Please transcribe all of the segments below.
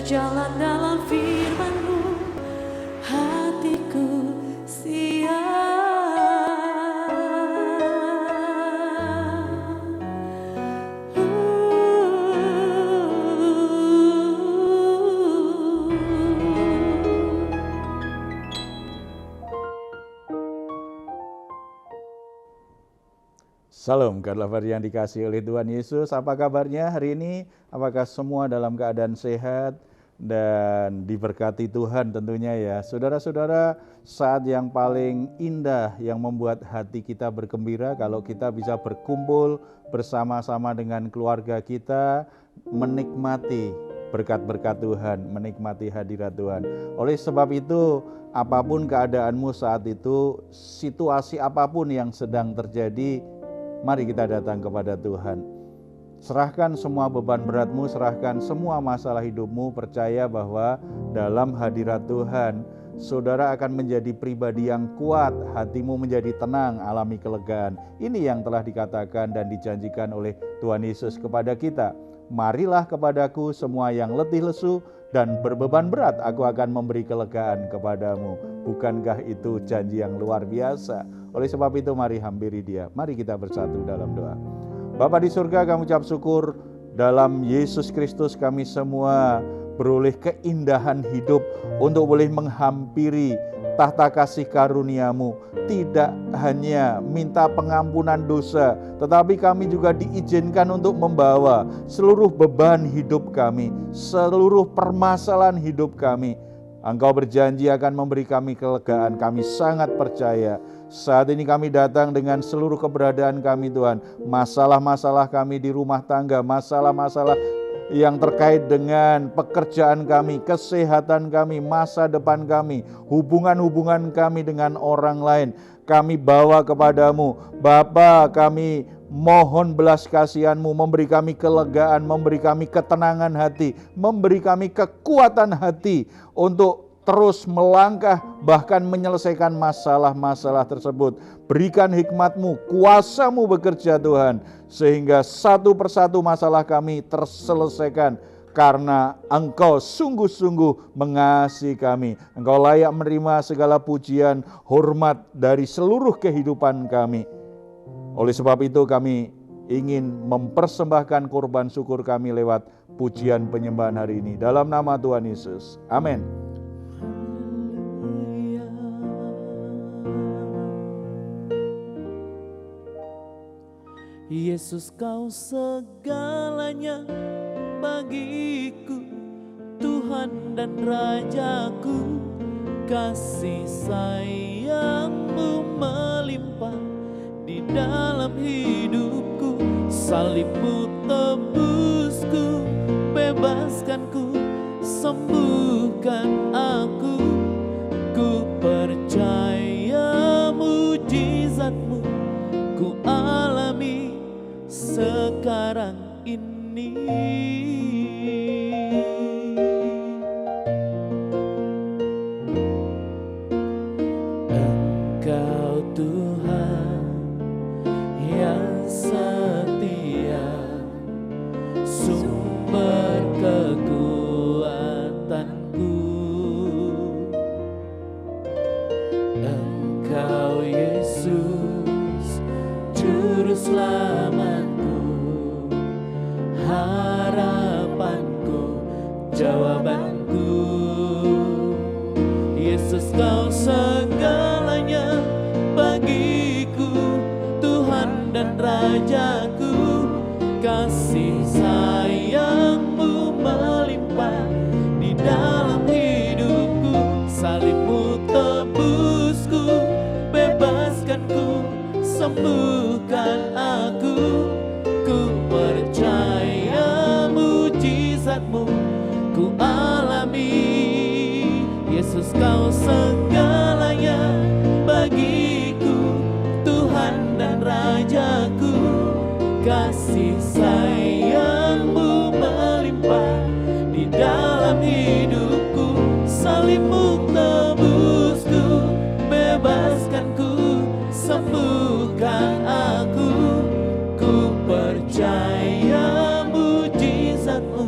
berjalan dalam firman-Mu, hatiku siap. Salam, kabar yang dikasihi oleh Tuhan Yesus. Apa kabarnya hari ini? Apakah semua dalam keadaan sehat dan diberkati Tuhan tentunya ya. Saudara-saudara, saat yang paling indah yang membuat hati kita bergembira kalau kita bisa berkumpul bersama-sama dengan keluarga kita, menikmati berkat-berkat Tuhan, menikmati hadirat Tuhan. Oleh sebab itu, apapun keadaanmu saat itu, situasi apapun yang sedang terjadi, mari kita datang kepada Tuhan. Serahkan semua beban beratmu, serahkan semua masalah hidupmu, percaya bahwa dalam hadirat Tuhan, saudara akan menjadi pribadi yang kuat, hatimu menjadi tenang, alami kelegaan. Ini yang telah dikatakan dan dijanjikan oleh Tuhan Yesus kepada kita. Marilah kepadaku semua yang letih lesu dan berbeban berat, aku akan memberi kelegaan kepadamu. Bukankah itu janji yang luar biasa? Oleh sebab itu mari hampiri Dia. Mari kita bersatu dalam doa. Bapa di surga, kami ucap syukur dalam Yesus Kristus kami semua beroleh keindahan hidup untuk boleh menghampiri tahta kasih karunia-Mu. Tidak hanya minta pengampunan dosa, tetapi kami juga diizinkan untuk membawa seluruh beban hidup kami, seluruh permasalahan hidup kami. Engkau berjanji akan memberi kami kelegaan. Kami sangat percaya. Saat ini kami datang dengan seluruh keberadaan kami Tuhan. Masalah-masalah kami di rumah tangga, masalah-masalah yang terkait dengan pekerjaan kami, kesehatan kami, masa depan kami, hubungan-hubungan kami dengan orang lain, kami bawa kepadamu. Bapa, kami mohon belas kasihan-Mu, memberi kami kelegaan, memberi kami ketenangan hati, memberi kami kekuatan hati untuk terus melangkah, bahkan menyelesaikan masalah-masalah tersebut. Berikan hikmat-Mu, kuasa-Mu bekerja Tuhan, sehingga satu persatu masalah kami terselesaikan, karena Engkau sungguh-sungguh mengasihi kami. Engkau layak menerima segala pujian, hormat dari seluruh kehidupan kami. Oleh sebab itu kami ingin mempersembahkan korban syukur kami lewat pujian penyembahan hari ini. Dalam nama Tuhan Yesus. Amin. Yesus, Kau segalanya bagiku, Tuhan dan Rajaku. Kasih sayang-Mu melimpah di dalam hidupku. Salib-Mu tebusku, bebaskanku, sembuhkan aku. Ku percaya mujizat-Mu ku alami sekarang ini. Engkau Tuhan yang setia, sumber kekuatanku. Engkau Yesus, Juru Selamatku, harapanku, jawabanku. Yesus, Kau segalanya bagiku, Tuhan dan Rajaku. Kasih sayang-Mu melimpah di dalam hidupku. Salib-Mu tebusku, bebaskanku, sembuhkan aku. Ku percaya mujizat-Mu ku alami. Yesus, Kau segalanya bagiku, Tuhan dan Rajaku. Kasih sayang-Mu melimpah di dalam hidupku. Salib-Mu tebusku, bebaskanku, sembuhkan aku. Ku percaya mujizat-Mu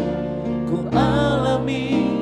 ku alami.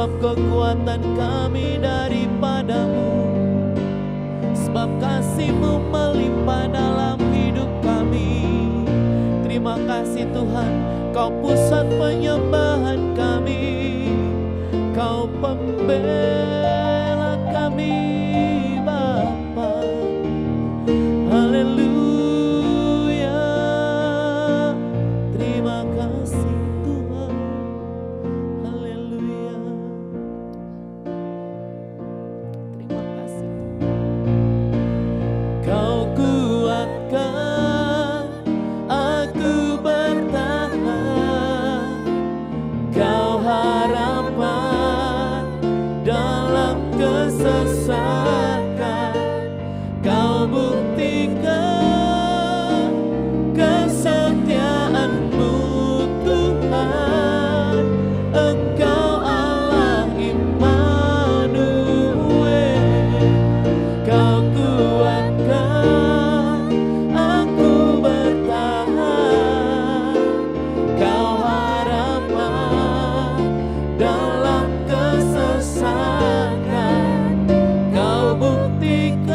sebab kekuatan kami daripadamu, sebab kasih-Mu melimpah dalam hidup kami. Terima kasih Tuhan, Kau pusat penyembahan kami, Kau pembela kami Bapa. Haleluya, terima kasih Tuhan. Haleluya, terima kasih. Kau kuatkan aku bertahan, Kau harapan dalam kesesakan, Kau buktikan kesetiaan-Mu Tuhan. Engkau Allah Immanuel, Kau kuatkan aku bertahan, Kau harapan dalam kesesakan, Kau buktikan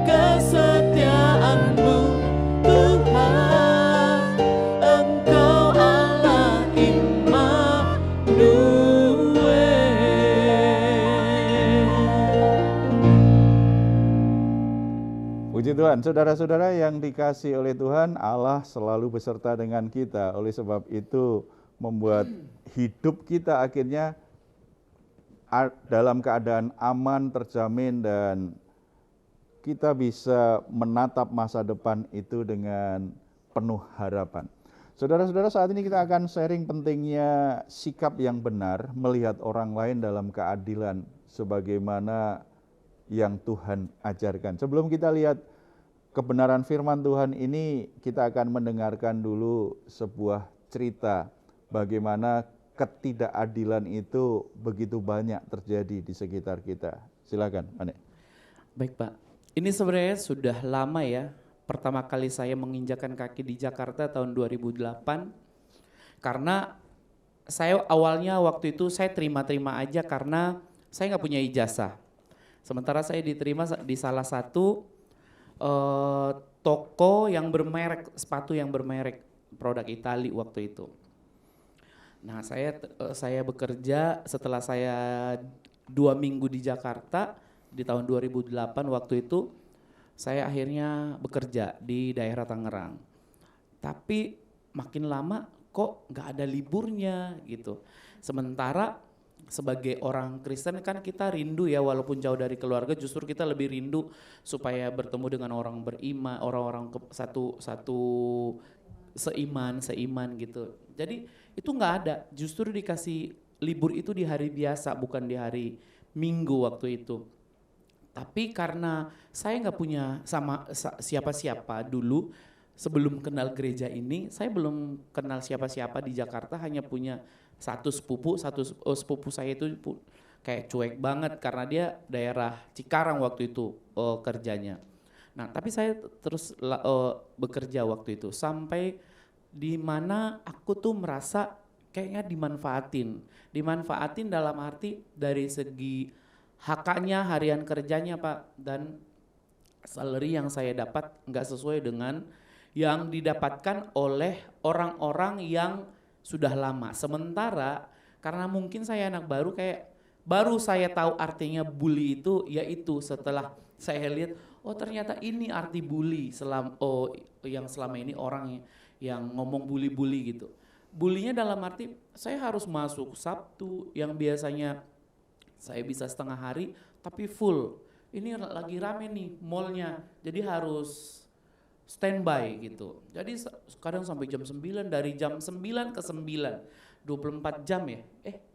kesetiaan-Mu Tuhan. Engkau Allah Immanuel. Puji Tuhan, saudara-saudara yang dikasih oleh Tuhan, Allah selalu beserta dengan kita. Oleh sebab itu membuat hidup kita akhirnya dalam keadaan aman, terjamin, dan kita bisa menatap masa depan itu dengan penuh harapan. Saudara-saudara, saat ini kita akan sharing pentingnya sikap yang benar, melihat orang lain dalam keadilan sebagaimana yang Tuhan ajarkan. Sebelum kita lihat kebenaran firman Tuhan ini, kita akan mendengarkan dulu sebuah cerita bagaimana ketidakadilan itu begitu banyak terjadi di sekitar kita. Silakan, Ane. Baik Pak, ini sebenarnya sudah lama ya. Pertama kali saya menginjakan kaki di Jakarta tahun 2008. Karena saya awalnya waktu itu saya terima-terima aja karena saya nggak punya ijazah. Sementara saya diterima di salah satu toko yang bermerek, sepatu yang bermerek, produk Itali waktu itu. Nah saya bekerja setelah saya 2 minggu di Jakarta di tahun 2008 waktu itu, saya akhirnya bekerja di daerah Tangerang. Tapi makin lama kok nggak ada liburnya gitu. Sementara sebagai orang Kristen kan kita rindu ya, walaupun jauh dari keluarga justru kita lebih rindu supaya bertemu dengan orang beriman, orang-orang satu seiman gitu. Jadi itu nggak ada, justru dikasih libur itu di hari biasa bukan di hari Minggu waktu itu. Tapi karena saya nggak punya sama siapa-siapa dulu sebelum kenal gereja ini, saya belum kenal siapa-siapa di Jakarta, hanya punya satu sepupu saya itu kayak cuek banget karena dia daerah Cikarang waktu itu kerjanya. Nah tapi saya terus bekerja waktu itu sampai di mana aku tuh merasa kayaknya dimanfaatin dalam arti dari segi HK-nya, harian kerjanya Pak, dan salary yang saya dapat nggak sesuai dengan yang didapatkan oleh orang-orang yang sudah lama. Sementara karena mungkin saya anak baru, kayak baru saya tahu artinya bully itu, yaitu setelah saya lihat oh ternyata ini arti bully yang selama ini orang yang ngomong bully gitu. Bullynya dalam arti saya harus masuk Sabtu yang biasanya saya bisa setengah hari tapi full. Ini lagi rame nih mallnya, jadi harus standby gitu. Jadi kadang sampai jam 9, dari jam 9 ke 9, 24 jam ya?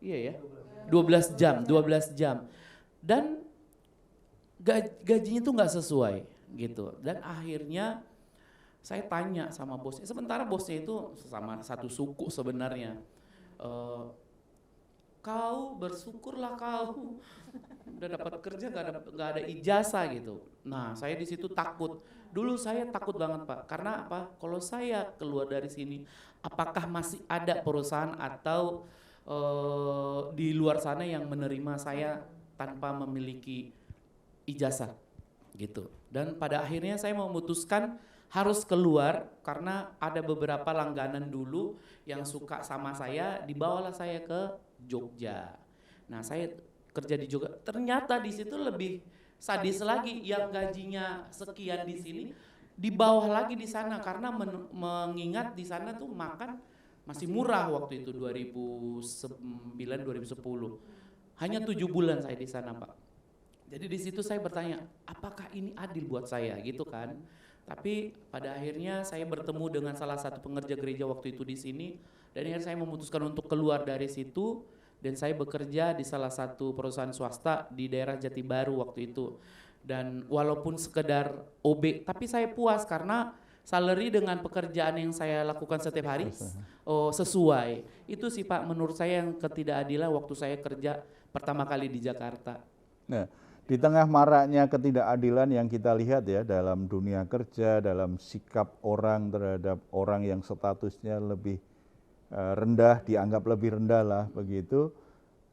Iya ya, 12 jam. Dan gajinya tuh gak sesuai gitu. Dan akhirnya saya tanya sama bosnya, sementara bosnya itu sama satu suku sebenarnya. Kau bersyukurlah kau udah dapat kerja nggak ada ijazah gitu. Nah saya di situ takut. Dulu saya takut banget Pak. Karena apa? Kalau saya keluar dari sini, apakah masih ada perusahaan atau di luar sana yang menerima saya tanpa memiliki ijazah gitu. Dan pada akhirnya saya memutuskan harus keluar karena ada beberapa langganan dulu yang suka sama saya, dibawalah saya ke Jogja. Nah, saya kerja di Jogja, ternyata di situ lebih sadis lagi, yang gajinya sekian di sini di bawah lagi di sana karena mengingat di sana tuh makan masih murah waktu itu 2009 2010. Hanya 7 bulan saya di sana, Pak. Jadi di situ saya bertanya, apakah ini adil buat saya gitu kan? Tapi pada akhirnya saya bertemu dengan salah satu pengerja gereja waktu itu di sini, dan akhirnya saya memutuskan untuk keluar dari situ dan saya bekerja di salah satu perusahaan swasta di daerah Jati Baru waktu itu. Dan walaupun sekedar OB, tapi saya puas karena salary dengan pekerjaan yang saya lakukan setiap hari sesuai. Itu sih Pak menurut saya yang ketidakadilan waktu saya kerja pertama kali di Jakarta. Nah, di tengah maraknya ketidakadilan yang kita lihat ya dalam dunia kerja, dalam sikap orang terhadap orang yang statusnya lebih rendah, dianggap lebih rendah lah begitu,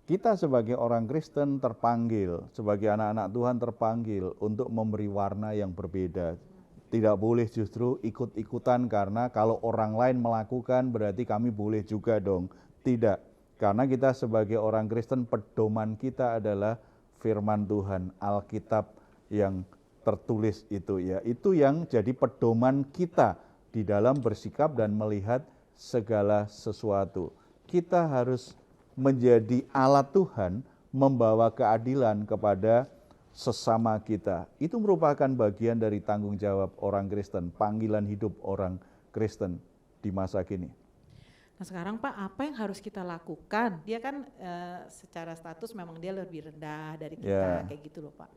kita sebagai orang Kristen terpanggil, sebagai anak-anak Tuhan terpanggil untuk memberi warna yang berbeda. Tidak boleh justru ikut-ikutan karena kalau orang lain melakukan berarti kami boleh juga dong. Tidak, karena kita sebagai orang Kristen pedoman kita adalah firman Tuhan, Alkitab yang tertulis itu ya. Itu yang jadi pedoman kita di dalam bersikap dan melihat segala sesuatu. Kita harus menjadi alat Tuhan membawa keadilan kepada sesama kita. Itu merupakan bagian dari tanggung jawab orang Kristen, panggilan hidup orang Kristen di masa kini. Nah sekarang Pak, apa yang harus kita lakukan? Dia kan secara status memang dia lebih rendah dari kita, kayak gitu loh Pak.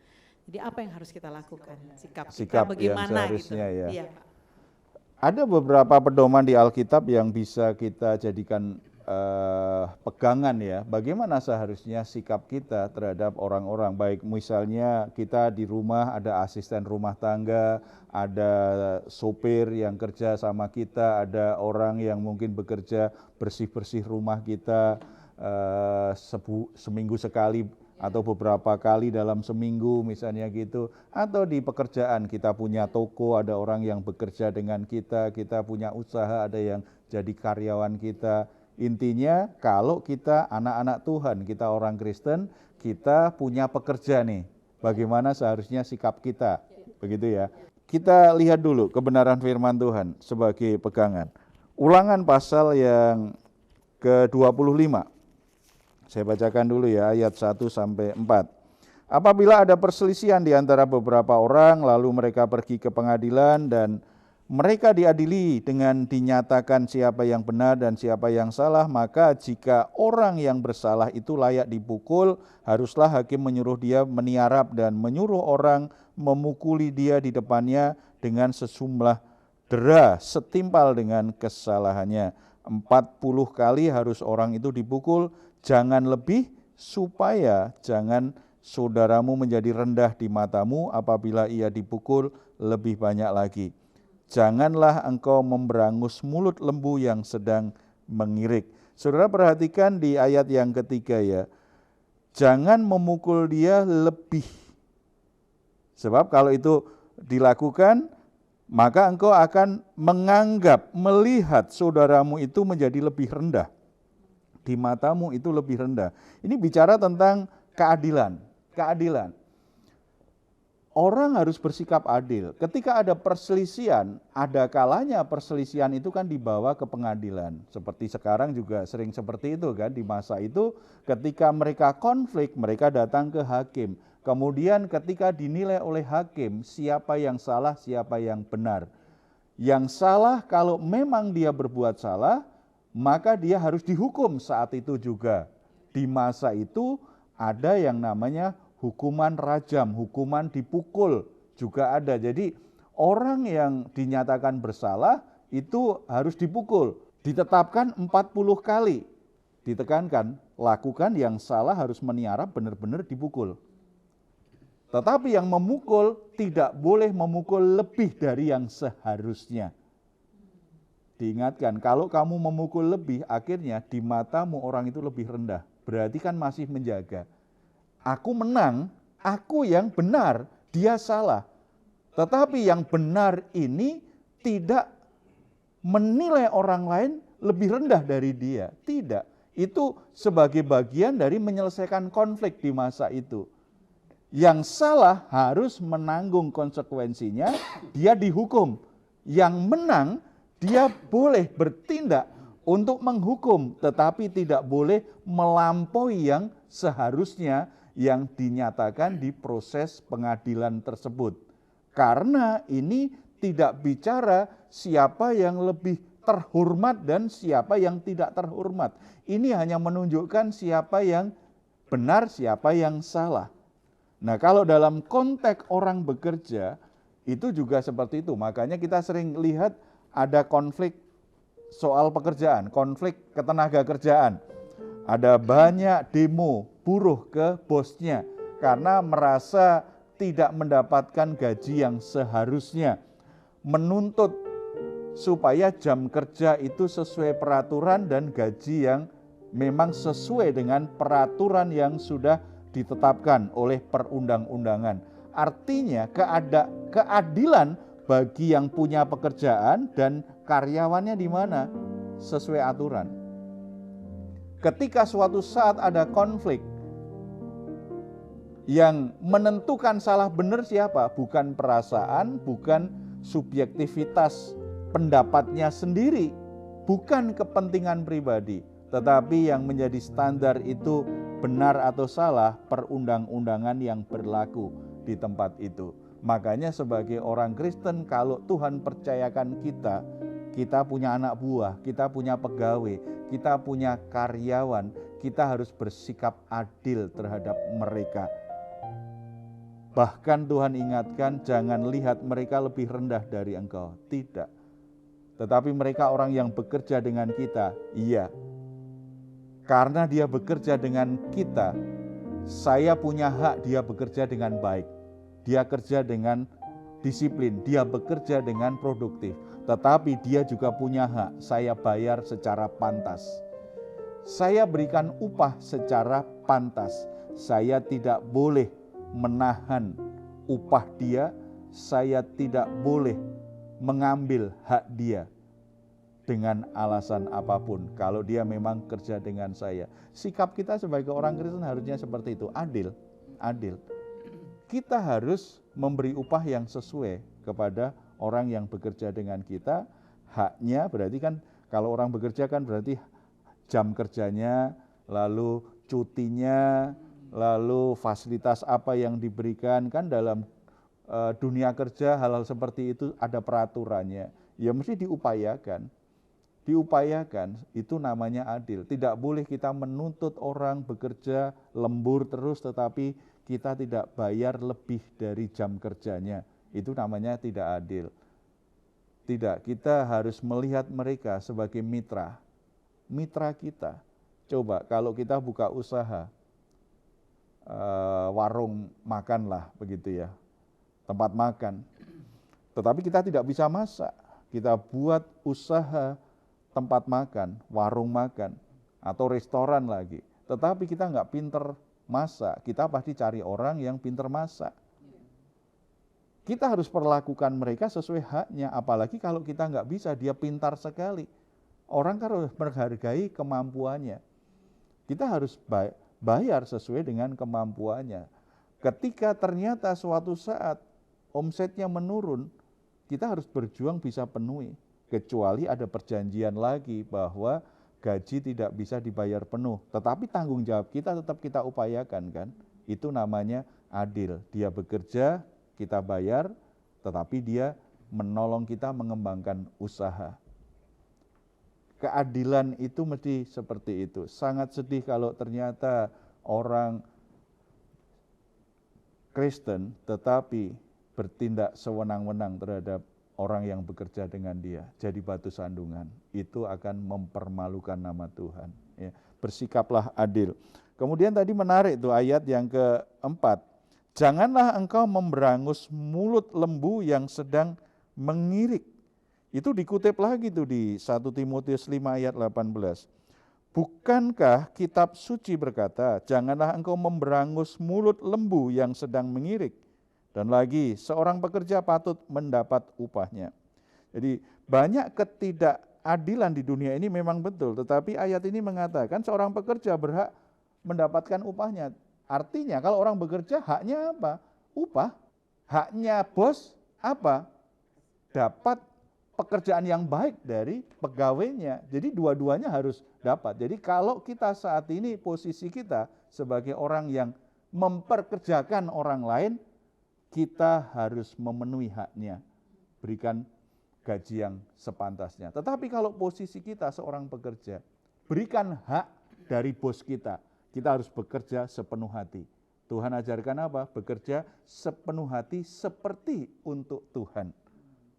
Jadi apa yang harus kita lakukan? Sikap kita bagaimana gitu? Ya. Iya Pak. Ada beberapa pedoman di Alkitab yang bisa kita jadikan pegangan ya. Bagaimana seharusnya sikap kita terhadap orang-orang, baik misalnya kita di rumah ada asisten rumah tangga, ada sopir yang kerja sama kita, ada orang yang mungkin bekerja bersih-bersih rumah kita seminggu sekali atau beberapa kali dalam seminggu misalnya gitu. Atau di pekerjaan kita punya toko, ada orang yang bekerja dengan kita, kita punya usaha, ada yang jadi karyawan kita. Intinya kalau kita anak-anak Tuhan, kita orang Kristen, kita punya pekerja nih. Bagaimana seharusnya sikap kita, begitu ya. Kita lihat dulu kebenaran firman Tuhan sebagai pegangan. Ulangan pasal yang ke-25. Saya bacakan dulu ya ayat 1 sampai 4. Apabila ada perselisihan di antara beberapa orang, lalu mereka pergi ke pengadilan dan mereka diadili dengan dinyatakan siapa yang benar dan siapa yang salah, maka jika orang yang bersalah itu layak dipukul, haruslah hakim menyuruh dia meniarap dan menyuruh orang memukuli dia di depannya dengan sejumlah dera setimpal dengan kesalahannya. 40 kali harus orang itu dipukul, jangan lebih, supaya jangan saudaramu menjadi rendah di matamu apabila ia dipukul lebih banyak lagi. Janganlah engkau memberangus mulut lembu yang sedang mengirik. Saudara perhatikan di ayat yang ketiga ya. Jangan memukul dia lebih. Sebab kalau itu dilakukan, maka engkau akan menganggap, melihat saudaramu itu menjadi lebih rendah. Di matamu itu lebih rendah. Ini bicara tentang keadilan. Keadilan. Orang harus bersikap adil. Ketika ada perselisihan, ada kalanya perselisihan itu kan dibawa ke pengadilan. Seperti sekarang juga sering seperti itu kan, di masa itu ketika mereka konflik, mereka datang ke hakim. Kemudian ketika dinilai oleh hakim siapa yang salah, siapa yang benar. Yang salah kalau memang dia berbuat salah, maka dia harus dihukum saat itu juga. Di masa itu ada yang namanya hukuman rajam, hukuman dipukul juga ada. Jadi orang yang dinyatakan bersalah itu harus dipukul. Ditetapkan 40 kali. Ditekankan, lakukan yang salah harus meniarap benar-benar dipukul. Tetapi yang memukul tidak boleh memukul lebih dari yang seharusnya. Diingatkan, kalau kamu memukul lebih, akhirnya di matamu orang itu lebih rendah. Berarti kan masih menjaga. Aku menang, aku yang benar, dia salah. Tetapi yang benar ini tidak menilai orang lain lebih rendah dari dia. Tidak. Itu sebagai bagian dari menyelesaikan konflik di masa itu. Yang salah harus menanggung konsekuensinya, dia dihukum. Yang menang, dia boleh bertindak untuk menghukum, tetapi tidak boleh melampaui yang seharusnya yang dinyatakan di proses pengadilan tersebut. Karena ini tidak bicara siapa yang lebih terhormat dan siapa yang tidak terhormat. Ini hanya menunjukkan siapa yang benar, siapa yang salah. Nah, kalau dalam konteks orang bekerja, itu juga seperti itu. Makanya kita sering lihat ada konflik soal pekerjaan, konflik ketenaga kerjaan. Ada banyak demo buruh ke bosnya karena merasa tidak mendapatkan gaji yang seharusnya. Menuntut supaya jam kerja itu sesuai peraturan dan gaji yang memang sesuai dengan peraturan yang sudah ditetapkan oleh perundang-undangan. Artinya keadilan bagi yang punya pekerjaan dan karyawannya di mana? Sesuai aturan. Ketika suatu saat ada konflik, yang menentukan salah benar siapa? Bukan perasaan, bukan subjektivitas pendapatnya sendiri, bukan kepentingan pribadi, tetapi yang menjadi standar itu benar atau salah perundang-undangan yang berlaku di tempat itu. Makanya sebagai orang Kristen, kalau Tuhan percayakan kita punya anak buah, kita punya pegawai, kita punya karyawan, kita harus bersikap adil terhadap mereka. Bahkan Tuhan ingatkan, jangan lihat mereka lebih rendah dari engkau. Tidak. Tetapi mereka orang yang bekerja dengan kita, iya. Karena dia bekerja dengan kita, saya punya hak dia bekerja dengan baik. Dia kerja dengan disiplin, dia bekerja dengan produktif. Tetapi dia juga punya hak, saya bayar secara pantas. Saya berikan upah secara pantas. Saya tidak boleh menahan upah dia, saya tidak boleh mengambil hak dia dengan alasan apapun. Kalau dia memang kerja dengan saya. Sikap kita sebagai orang Kristen harusnya seperti itu, adil. Kita harus memberi upah yang sesuai kepada orang yang bekerja dengan kita. Haknya berarti kan kalau orang bekerja kan berarti jam kerjanya, lalu cutinya, lalu fasilitas apa yang diberikan. Kan dalam dunia kerja hal-hal seperti itu ada peraturannya. Ya mesti diupayakan. Itu namanya adil. Tidak boleh kita menuntut orang bekerja lembur terus tetapi kita tidak bayar lebih dari jam kerjanya. Itu namanya tidak adil. Tidak, kita harus melihat mereka sebagai mitra kita. Coba kalau kita buka usaha, warung makan lah begitu ya, tempat makan. Tetapi kita tidak bisa masak. Kita buat usaha tempat makan, warung makan, atau restoran lagi. Tetapi kita nggak pinter masak, kita pasti cari orang yang pinter masak. Kita harus perlakukan mereka sesuai haknya, apalagi kalau kita nggak bisa, dia pintar sekali. Orang kan harus menghargai kemampuannya. Kita harus bayar sesuai dengan kemampuannya. Ketika ternyata suatu saat omsetnya menurun, kita harus berjuang bisa penuhi. Kecuali ada perjanjian lagi bahwa gaji tidak bisa dibayar penuh. Tetapi tanggung jawab kita tetap kita upayakan kan. Itu namanya adil. Dia bekerja, kita bayar, tetapi dia menolong kita mengembangkan usaha. Keadilan itu mesti seperti itu. Sangat sedih kalau ternyata orang Kristen tetapi bertindak sewenang-wenang terhadap orang yang bekerja dengan dia, jadi batu sandungan. Itu akan mempermalukan nama Tuhan. Ya, bersikaplah adil. Kemudian tadi menarik tuh ayat yang keempat. Janganlah engkau memberangus mulut lembu yang sedang mengirik. Itu dikutip lagi tuh di 1 Timotius 5 ayat 18. Bukankah kitab suci berkata, janganlah engkau memberangus mulut lembu yang sedang mengirik. Dan lagi, seorang pekerja patut mendapat upahnya. Jadi banyak ketidakadilan di dunia ini memang betul, tetapi ayat ini mengatakan seorang pekerja berhak mendapatkan upahnya. Artinya kalau orang bekerja haknya apa? Upah. Haknya bos apa? Dapat pekerjaan yang baik dari pegawainya. Jadi dua-duanya harus dapat. Jadi kalau kita saat ini posisi kita sebagai orang yang memperkerjakan orang lain, kita harus memenuhi haknya. Berikan gaji yang sepantasnya. Tetapi kalau posisi kita seorang pekerja, berikan hak dari bos kita. Kita harus bekerja sepenuh hati. Tuhan ajarkan apa? Bekerja sepenuh hati seperti untuk Tuhan.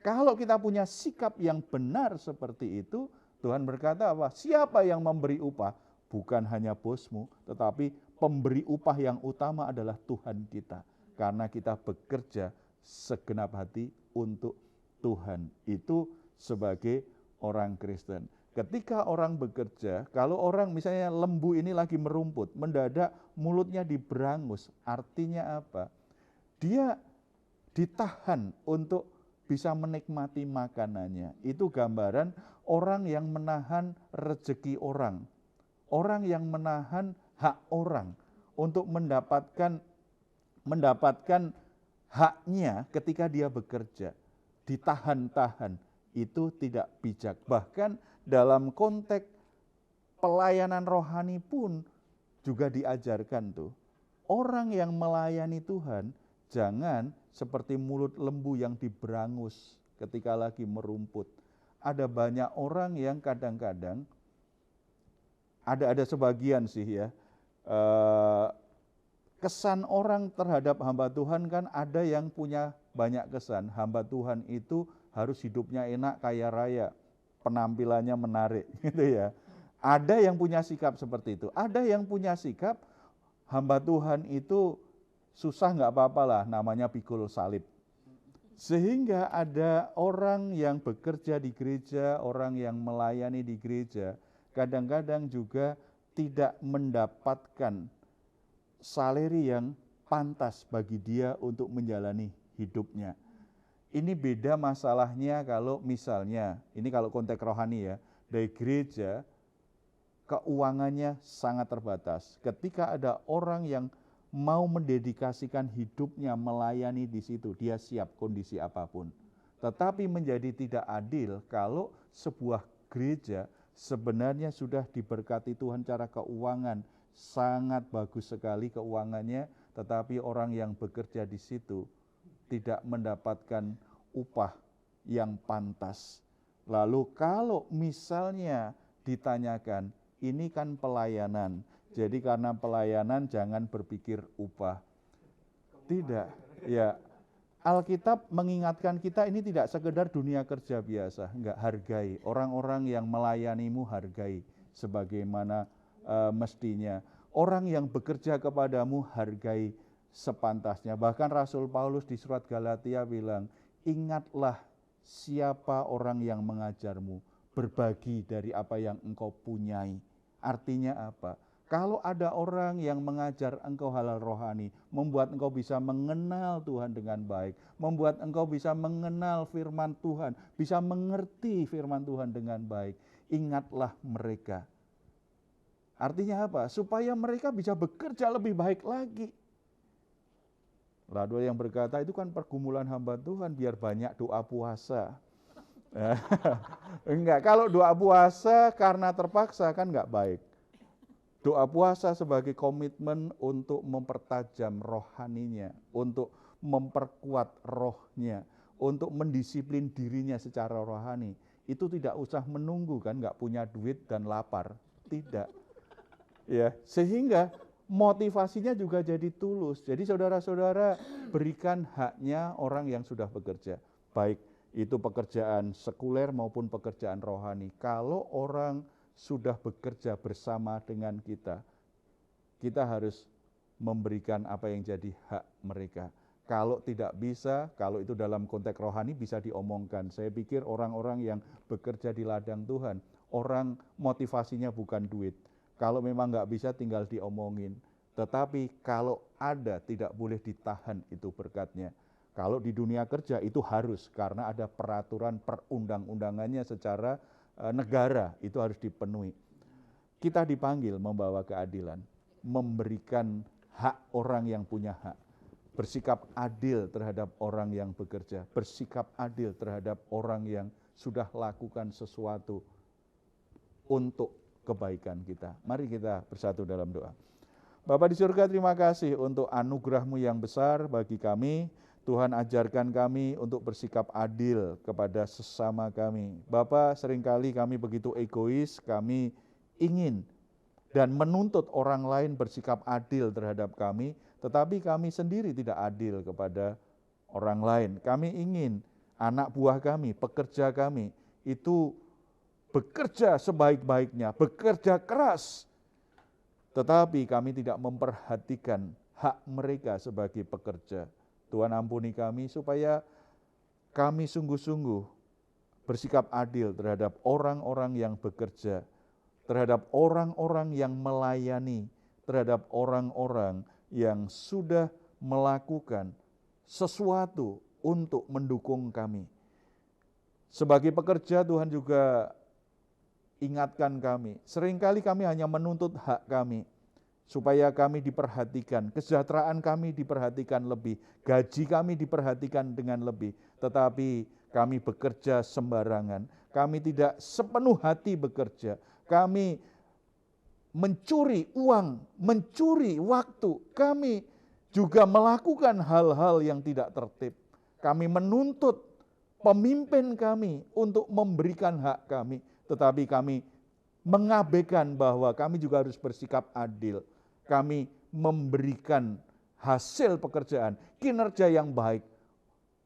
Kalau kita punya sikap yang benar seperti itu, Tuhan berkata apa? Siapa yang memberi upah? Bukan hanya bosmu, tetapi pemberi upah yang utama adalah Tuhan kita. Karena kita bekerja segenap hati untuk Tuhan. Itu sebagai orang Kristen. Ketika orang bekerja, kalau orang misalnya lembu ini lagi merumput, mendadak mulutnya diberangus, artinya apa? Dia ditahan untuk bisa menikmati makanannya. Itu gambaran orang yang menahan rezeki orang. Orang yang menahan hak orang untuk mendapatkan haknya ketika dia bekerja. Ditahan-tahan, itu tidak bijak. Bahkan dalam konteks pelayanan rohani pun juga diajarkan tuh. Orang yang melayani Tuhan jangan seperti mulut lembu yang diberangus ketika lagi merumput. Ada banyak orang yang kadang-kadang, ada sebagian sih ya, kesan orang terhadap hamba Tuhan kan ada yang punya banyak kesan. Hamba Tuhan itu harus hidupnya enak, kaya raya, penampilannya menarik gitu ya. Ada yang punya sikap seperti itu. Ada yang punya sikap hamba Tuhan itu susah nggak apa-apa lah, namanya pikul salib. Sehingga ada orang yang bekerja di gereja, orang yang melayani di gereja, kadang-kadang juga tidak mendapatkan salary yang pantas bagi dia untuk menjalani hidupnya. Ini beda masalahnya kalau misalnya, ini kalau konteks rohani ya, dari gereja keuangannya sangat terbatas. Ketika ada orang yang mau mendedikasikan hidupnya melayani di situ, dia siap kondisi apapun. Tetapi menjadi tidak adil kalau sebuah gereja sebenarnya sudah diberkati Tuhan cara keuangan, sangat bagus sekali keuangannya, tetapi orang yang bekerja di situ tidak mendapatkan upah yang pantas. Lalu kalau misalnya ditanyakan, ini kan pelayanan, jadi karena pelayanan jangan berpikir upah. Tidak, ya. Alkitab mengingatkan kita ini tidak sekedar dunia kerja biasa, enggak, hargai. Orang-orang yang melayanimu hargai sebagaimana mestinya. Orang yang bekerja kepadamu hargai sepantasnya. Bahkan Rasul Paulus di surat Galatia bilang, ingatlah siapa orang yang mengajarmu, berbagi dari apa yang engkau punyai. Artinya apa? Kalau ada orang yang mengajar engkau halal rohani, membuat engkau bisa mengenal Tuhan dengan baik, membuat engkau bisa mengenal firman Tuhan, bisa mengerti firman Tuhan dengan baik, ingatlah mereka. Artinya apa? Supaya mereka bisa bekerja lebih baik lagi. Lalu yang berkata itu kan pergumulan hamba Tuhan, biar banyak doa puasa. Enggak, kalau doa puasa karena terpaksa kan enggak baik. Doa puasa sebagai komitmen untuk mempertajam rohaninya, untuk memperkuat rohnya, untuk mendisiplin dirinya secara rohani. Itu tidak usah menunggu kan, nggak punya duit dan lapar, tidak. Ya, sehingga motivasinya juga jadi tulus. Jadi saudara-saudara berikan haknya orang yang sudah bekerja, baik itu pekerjaan sekuler maupun pekerjaan rohani. Kalau orang sudah bekerja bersama dengan kita harus memberikan apa yang jadi hak mereka. Kalau tidak bisa, kalau itu dalam konteks rohani bisa diomongkan. Saya pikir orang-orang yang bekerja di ladang Tuhan, orang motivasinya bukan duit. Kalau memang nggak bisa tinggal diomongin. Tetapi kalau ada, tidak boleh ditahan itu berkatnya. Kalau di dunia kerja itu harus, karena ada peraturan perundang-undangannya secara negara, itu harus dipenuhi. Kita dipanggil membawa keadilan, memberikan hak orang yang punya hak. Bersikap adil terhadap orang yang bekerja, bersikap adil terhadap orang yang sudah lakukan sesuatu untuk kebaikan kita. Mari kita bersatu dalam doa. Bapa di surga, terima kasih untuk anugerah-Mu yang besar bagi kami. Tuhan, ajarkan kami untuk bersikap adil kepada sesama kami. Bapa, seringkali kami begitu egois, kami ingin dan menuntut orang lain bersikap adil terhadap kami, tetapi kami sendiri tidak adil kepada orang lain. Kami ingin anak buah kami, pekerja kami, itu bekerja sebaik-baiknya, bekerja keras, tetapi kami tidak memperhatikan hak mereka sebagai pekerja. Tuhan, ampuni kami supaya kami sungguh-sungguh bersikap adil terhadap orang-orang yang bekerja, terhadap orang-orang yang melayani, terhadap orang-orang yang sudah melakukan sesuatu untuk mendukung kami. Sebagai pekerja, Tuhan juga ingatkan kami, seringkali kami hanya menuntut hak kami, supaya kami diperhatikan, kesejahteraan kami diperhatikan lebih, gaji kami diperhatikan dengan lebih, tetapi kami bekerja sembarangan, kami tidak sepenuh hati bekerja, kami mencuri uang, mencuri waktu, kami juga melakukan hal-hal yang tidak tertib. Kami menuntut pemimpin kami untuk memberikan hak kami, tetapi kami mengabaikan bahwa kami juga harus bersikap adil. Kami memberikan hasil pekerjaan, kinerja yang baik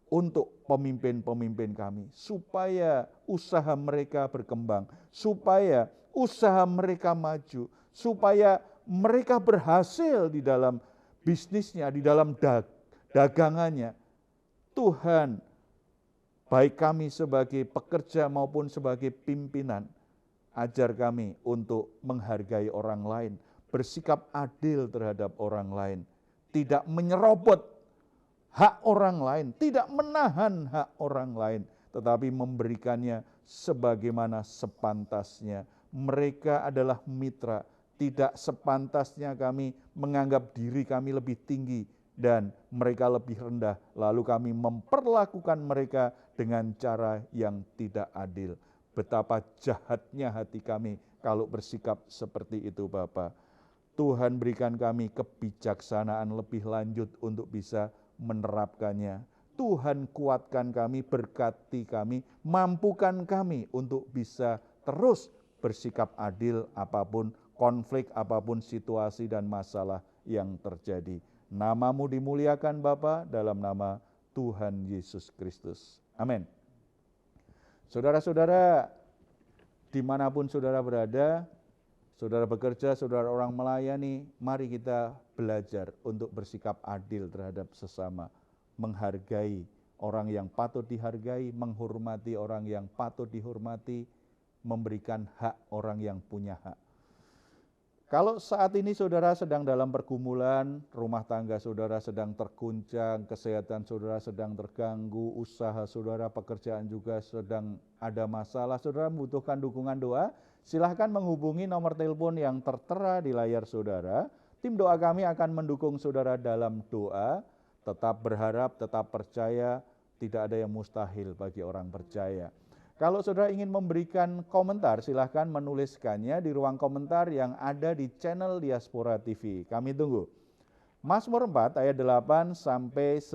untuk pemimpin-pemimpin kami, supaya usaha mereka berkembang, supaya usaha mereka maju, supaya mereka berhasil di dalam bisnisnya, di dalam dagangannya. Tuhan, baik kami sebagai pekerja maupun sebagai pimpinan, ajar kami untuk menghargai orang lain, bersikap adil terhadap orang lain, tidak menyerobot hak orang lain, tidak menahan hak orang lain, tetapi memberikannya sebagaimana sepantasnya. Mereka adalah mitra, tidak sepantasnya kami menganggap diri kami lebih tinggi dan mereka lebih rendah, lalu kami memperlakukan mereka dengan cara yang tidak adil. Betapa jahatnya hati kami kalau bersikap seperti itu, Bapa. Tuhan, berikan kami kebijaksanaan lebih lanjut untuk bisa menerapkannya. Tuhan, kuatkan kami, berkati kami, mampukan kami untuk bisa terus bersikap adil apapun konflik, apapun situasi dan masalah yang terjadi. Nama-Mu dimuliakan Bapa, dalam nama Tuhan Yesus Kristus. Amin. Saudara-saudara, dimanapun saudara berada, saudara bekerja, saudara orang melayani, mari kita belajar untuk bersikap adil terhadap sesama, menghargai orang yang patut dihargai, menghormati orang yang patut dihormati, memberikan hak orang yang punya hak. Kalau saat ini saudara sedang dalam pergumulan, rumah tangga saudara sedang terguncang, kesehatan saudara sedang terganggu, usaha saudara, pekerjaan juga sedang ada masalah, saudara membutuhkan dukungan doa, silahkan menghubungi nomor telepon yang tertera di layar saudara. Tim doa kami akan mendukung saudara dalam doa. Tetap berharap, tetap percaya, tidak ada yang mustahil bagi orang percaya. Kalau saudara ingin memberikan komentar, silahkan menuliskannya di ruang komentar yang ada di channel Diaspora TV. Kami tunggu. Mazmur 4 ayat 8-9.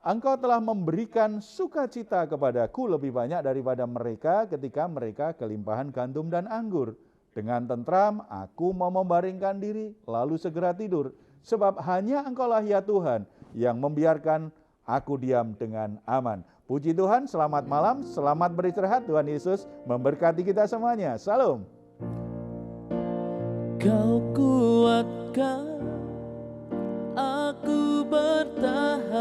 Engkau telah memberikan sukacita kepadaku lebih banyak daripada mereka ketika mereka kelimpahan gandum dan anggur. Dengan tentram aku mau membaringkan diri, lalu segera tidur. Sebab hanya Engkaulah ya Tuhan yang membiarkan aku diam dengan aman. Puji Tuhan, selamat malam, selamat beristirahat. Tuhan Yesus memberkati kita semuanya. Salam. Kau kuatkan aku bertahan.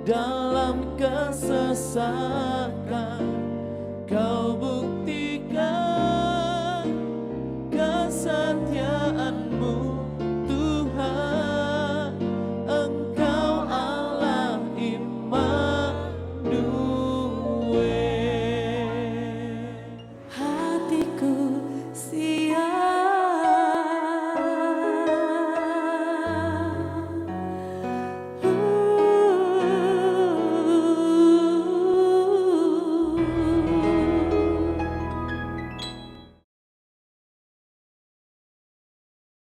dalam kesesatan.